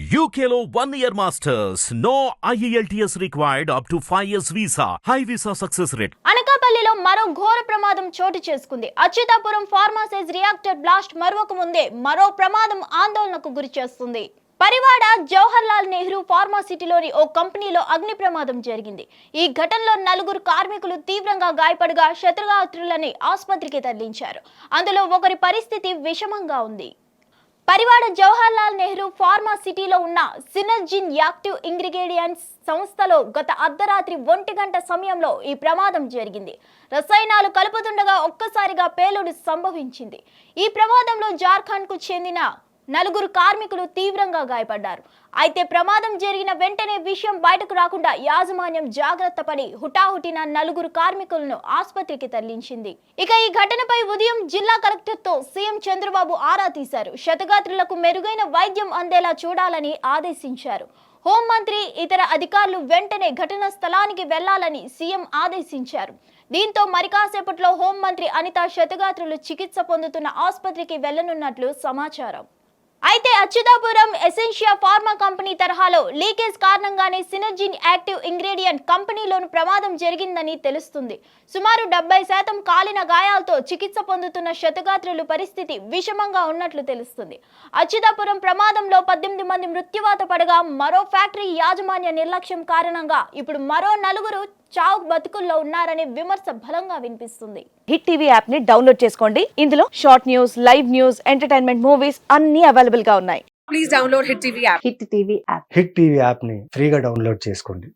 UKLO 1 year masters. No IELTS required up to 5 years visa. High visa success rate. అనకాపల్లిలో మరో ఘోర ప్రమాదం చోటు చేసుకుంది. అచ్యుతాపురం ఫార్మాసైజ్ రియాక్టర్ బ్లాస్ట్ మరొక ముందే మరో ప్రమాదం ఆందోళనకు గురి చేస్తుంది. పరివాడ జవహర్ లాల్ నెహ్రూ ఫార్మాసిటీలోని ఓ కంపెనీలో అగ్ని ప్రమాదం జరిగింది. ఈ ఘటనలో 4 కార్మికులు తీవ్రంగా గాయపడగా క్షతగాత్రులని ఆసుపత్రికి తరలించారు. అందులో ఒకరి పరిస్థితి విషమంగా ఉంది. పరివాడ జవహర్ లాల్ నెహ్రూ ఫార్మాసిటీలో ఉన్న సినర్జిన్ యాక్టివ్ ఇంగ్రీడియంట్స్ సంస్థలో గత అర్ధరాత్రి 1 గంట సమయంలో ఈ ప్రమాదం జరిగింది. రసాయనాలు కలుపుతుండగా ఒక్కసారిగా పేలుడు సంభవించింది. ఈ ప్రమాదంలో జార్ఖండ్కు చెందిన 4 కార్మికులు తీవ్రంగా గాయపడ్డారు. అయితే ప్రమాదం జరిగిన వెంటనే విషయం బయటకు రాకుండా యాజమాన్యం జాగ్రత్త పడి హుటాహుటిన 4 కార్మికులను ఆసుపత్రికి తరలించింది. ఇక ఈ ఘటనపై ఉదయం జిల్లా కలెక్టర్తో సీఎం చంద్రబాబు ఆరా తీశారు. క్షతగాత్రులకు మెరుగైన వైద్యం అందేలా చూడాలని ఆదేశించారు. హోంమంత్రి ఇతర అధికారులు వెంటనే ఘటనా స్థలానికి వెళ్లాలని సీఎం ఆదేశించారు. దీంతో మరి కాసేపట్లో హోంమంత్రి అనిత క్షతగాత్రులు చికిత్స పొందుతున్న ఆసుపత్రికి వెళ్లనున్నట్లు సమాచారం. అయితే అచ్యుతాపురం ఎసెన్షియా ఫార్మా కంపెనీ తరహాలో లీకేజ్ కారణంగానే సినర్జిన్ యాక్టివ్ ఇంగ్రీడియంట్ కంపెనీలోని ప్రమాదం జరిగిందని తెలుస్తుంది. సుమారు 70% కాలిన గాయాలతో చికిత్స పొందుతున్న క్షతగాత్రుల పరిస్థితి విషమంగా ఉన్నట్లు తెలుస్తుంది. అచ్యుతాపురం ప్రమాదంలో 18 మంది మృత్యువాత పడగా మరో ఫ్యాక్టరీ యాజమాన్య నిర్లక్ష్యం కారణంగా ఇప్పుడు మరో 4 చావు బతుకుల్లో ఉన్నారనే విమర్శ బలంగా వినిపిస్తుంది. హిట్ టీవీ యాప్ ని డౌన్లోడ్ చేసుకోండి. ఇందులో short news, live news, entertainment movies అన్ని అవైలబుల్ గా ఉన్నాయి. Please download Hit TV app. Hit TV app. Hit TV app ని ఫ్రీగా డౌన్లోడ్ చేసుకోండి.